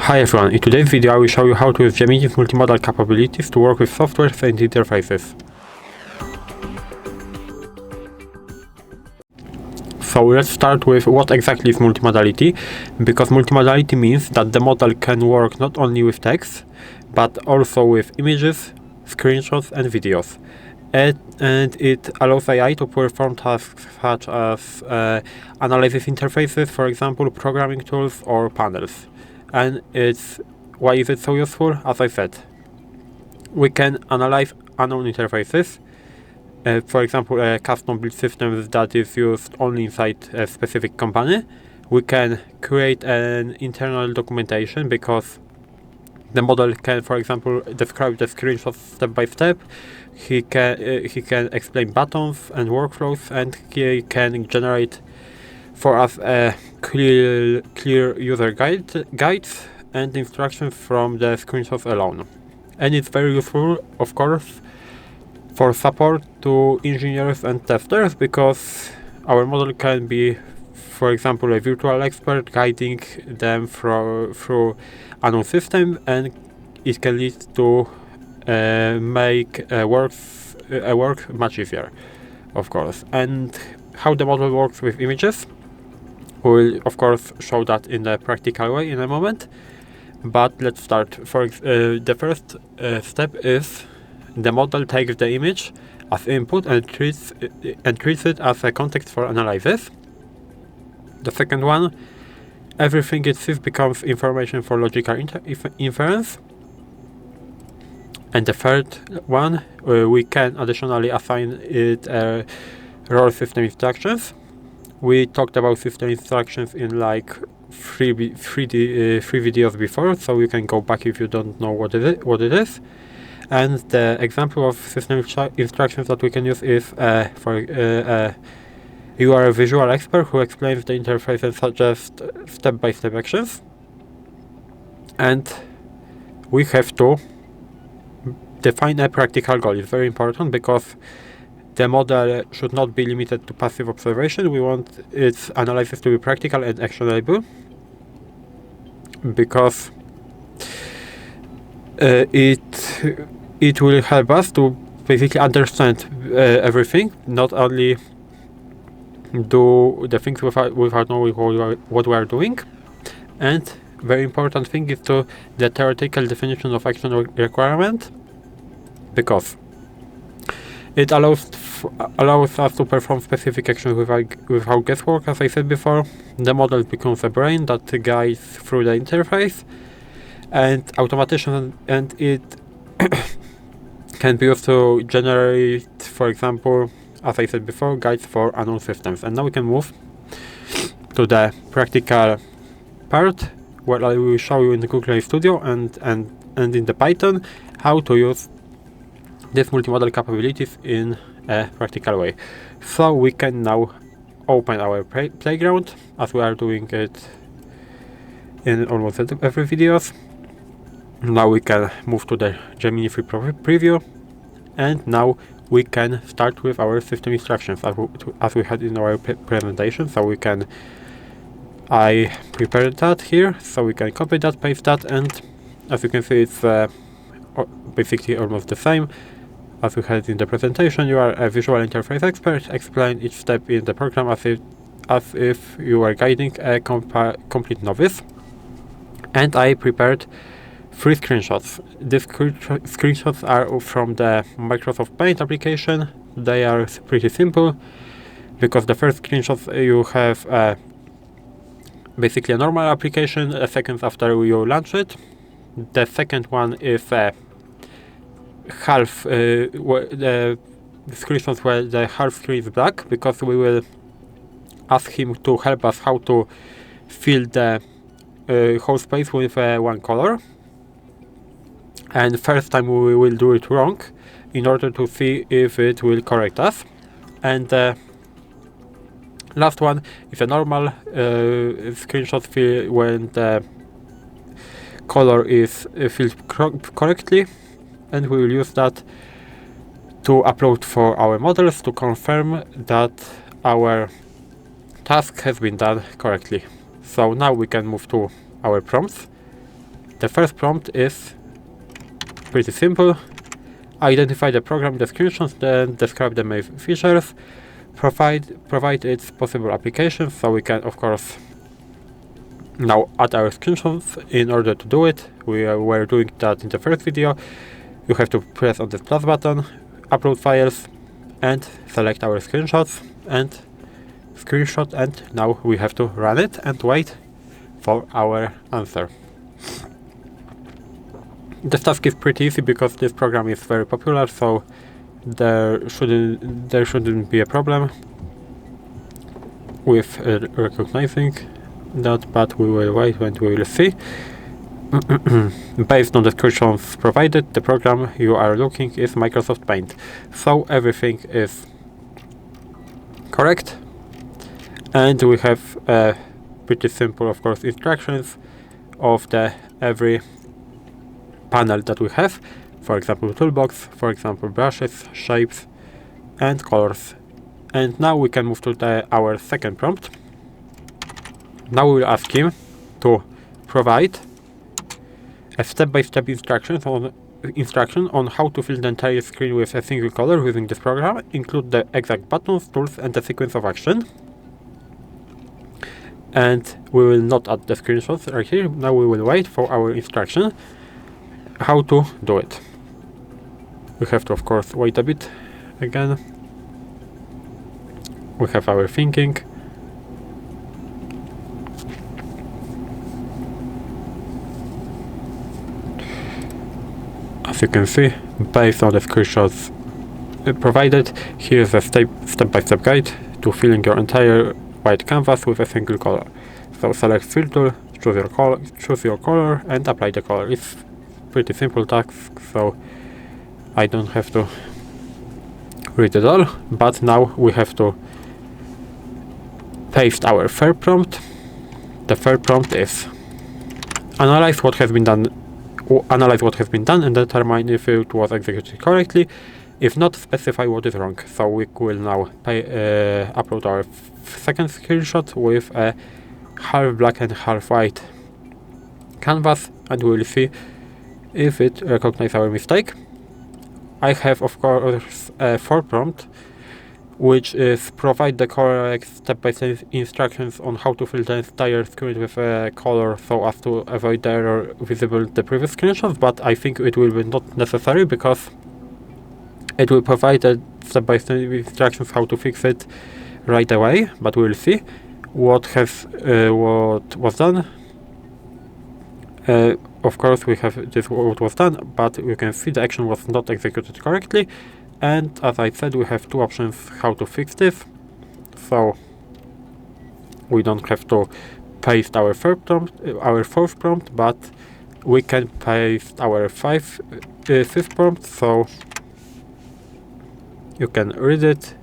Hi everyone, in today's video I will show you how to use Gemini's multimodal capabilities to work with softwares and interfaces. So let's start with what exactly is multimodality, because multimodality means that the model can work not only with text, but also with images, screenshots and videos. And it allows AI to perform tasks such as analysis interfaces, for example, programming tools or panels. And why is it so useful? As I said, we can analyze unknown interfaces, for example, a custom built system that is used only inside a specific company. We can create an internal documentation because the model can, for example, describe the screenshots step by step. He can explain buttons and workflows, and he can generate for us clear user guides and instructions from the screenshots alone. And it's very useful, of course, for support to engineers and testers, because our model can be, for example, a virtual expert guiding them through unknown system, and it can lead to make work much easier, of course. And how the model works with images, we'll of course show that in a practical way in a moment. But let's start. The first step is the model takes the image as input and treats it as a context for analysis. The second one, everything it sees becomes information for logical inference. And the third one, we can additionally assign it role system instructions. We talked about system instructions in like three videos before, so you can go back if you don't know what it is. And the example of system instructions that we can use is you are a visual expert who explains the interface and suggests step-by-step actions. And we have to define a practical goal. It's very important because the model should not be limited to passive observation. We want its analysis to be practical and actionable, because it will help us to basically understand everything, not only do the things without knowing what we are doing. And very important thing is the theoretical definition of action requirement, because it allows us to perform specific actions without guesswork. As I said before, the model becomes a brain that guides through the interface and automation, and it can be used to generate, for example, as I said before, guides for unknown systems. And now we can move to the practical part, where I will show you in the Google AI Studio and in the Python how to use these multimodal capabilities in a practical way. So we can now open our playground, as we are doing it in almost every videos. Now we can move to the Gemini free preview, and now we can start with our system instructions as we had in our presentation. So I prepared that here, so we can copy that, paste that, and as you can see, it's basically almost the same as we had in the presentation. You are a visual interface expert. Explain each step in the program as if you were guiding a complete novice. And I prepared 3 screenshots. These screenshots are from the Microsoft Paint application. They are pretty simple, because the first screenshot you have basically a normal application seconds after you launch it. The second one is half the screenshots where the half screen is black, because we will ask him to help us how to fill the whole space with one color. And first time we will do it wrong in order to see if it will correct us. And the last one is a normal screenshot when the color is filled correctly, and we will use that to upload for our models to confirm that our task has been done correctly. So now we can move to our prompts. The first prompt is pretty simple. Identify the program in the screenshots, then describe the main features, provide its possible applications. So we can, of course, now add our screenshots. In order to do it, we were doing that in the first video. You have to press on the plus button, upload files, and select our screenshot, and now we have to run it and wait for our answer. This task is pretty easy because this program is very popular, so there shouldn't be a problem with recognizing that, but we will wait and we will see. Based on the descriptions provided, the program you are looking is Microsoft Paint, so everything is correct, and we have pretty simple, of course, instructions of the every panel that we have. For example, toolbox, for example, brushes, shapes, and colors. And now we can move to our second prompt. Now we will ask him to provide a step-by-step instruction on how to fill the entire screen with a single color using this program. Include the exact buttons, tools, and the sequence of action. And we will not add the screenshots right here. Now we will wait for our instruction how to do it. We have to, of course, wait a bit again. We have our thinking. As you can see, based on the screenshots provided, here is a step-by-step guide to filling your entire white canvas with a single color. So select Fill tool, choose your color, and apply the color. It's pretty simple task, so I don't have to read it all. But now we have to paste our third prompt. The third prompt is analyze what has been done and determine if it was executed correctly. If not, specify what is wrong. So we will now upload our second screenshot with a half black and half white canvas, and we will see if it recognizes our mistake. I have, of course, a fourth prompt, which is provide the correct step-by-step instructions on how to fill the entire screen with a color so as to avoid the error visible in the previous screenshots, but I think it will be not necessary because it will provide a step-by-step instructions how to fix it right away, but we'll see what was done. Of course, we have this what was done, but you can see the action was not executed correctly. And as I said, we have two options how to fix this. So we don't have to paste our fourth prompt, but we can paste our fifth prompt. So you can read it.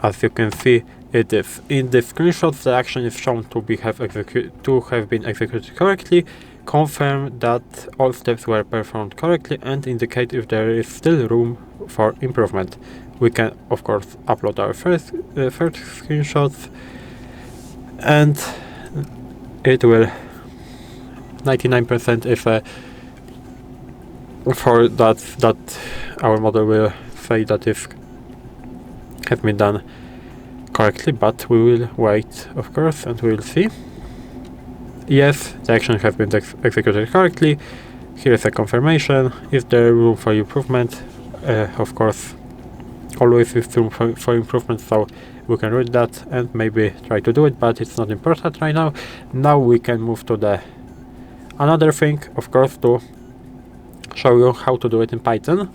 As you can see, it is in the screenshots. The action is shown to have been executed correctly. Confirm that all steps were performed correctly and indicate if there is still room for improvement. We can, of course, upload our first screenshots, and it will 99% if for that our model will say that it has been done correctly, but we will wait, of course, and we will see. Yes, the action has been executed correctly. Here is a confirmation. Is there room for improvement? Of course, always is room for improvement, so we can read that and maybe try to do it, but it's not important right now. Now we can move to the another thing, of course, to show you how to do it in Python.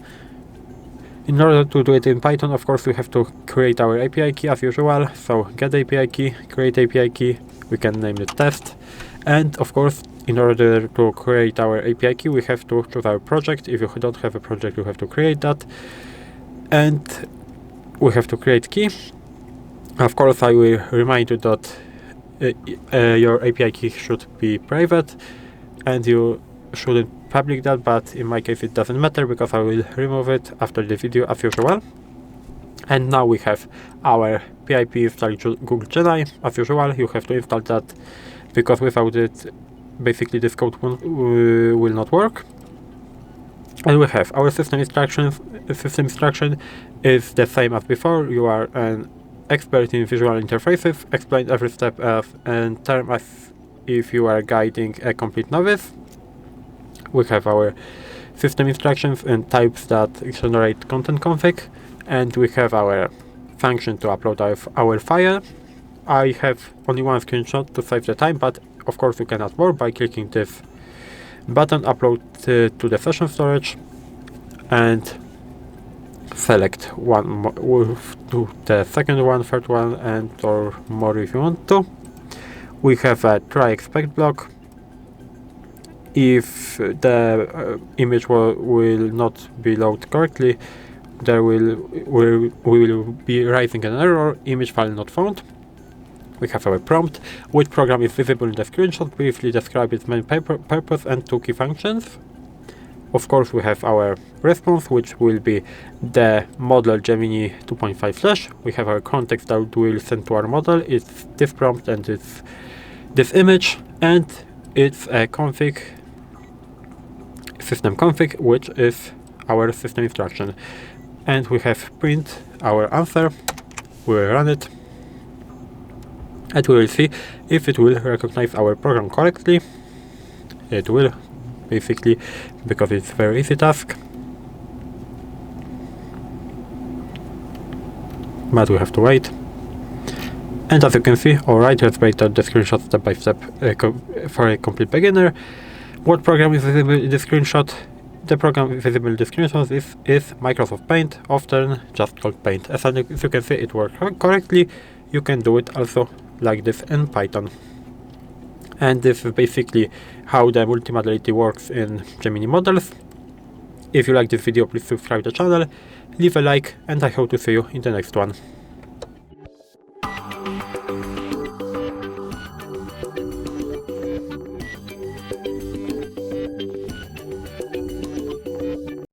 In order to do it in Python, of course, we have to create our API key as usual. So get API key, create API key, we can name it test. And of course, in order to create our API key, we have to choose our project. If you don't have a project, you have to create that. And we have to create key. Of course, I will remind you that your API key should be private and you shouldn't public that, but in my case it doesn't matter because I will remove it after the video as usual. And now we have our PIP installed Google Gemini as usual. You have to install that because without it basically this code will not work. And we have our system instructions. System instruction is the same as before. You are an expert in visual interfaces. Explain every step and term as if you are guiding a complete novice. We have our system instructions and types that generate content config, and we have our function to upload our file. I have only one screenshot to save the time, but of course you can add more by clicking this button, upload to the session storage, and select one to the second one, third one, and or more if you want to. We have a try expect block. If the image will not be loaded correctly, there we will be writing an error, image file not found. We have our prompt, which program is visible in the screenshot, briefly describe its main purpose and 2 key functions. Of course, we have our response, which will be the model Gemini 2.5 /. We have our context that will send to our model. It's this prompt and it's this image, and it's a config, system config, which is our system instruction. And we have print our answer. We will run it, and we will see if it will recognize our program correctly. It will, basically, because it's a very easy task. But we have to wait. And as you can see, alright, let's break down the screenshot step by step for a complete beginner. What program is visible in the screenshot? The program visible in the screenshot is Microsoft Paint, often just called Paint. As you can see, it works correctly. You can do it also like this in Python. And this is basically how the multimodality works in Gemini models. If you like this video, please subscribe to the channel, leave a like, and I hope to see you in the next one.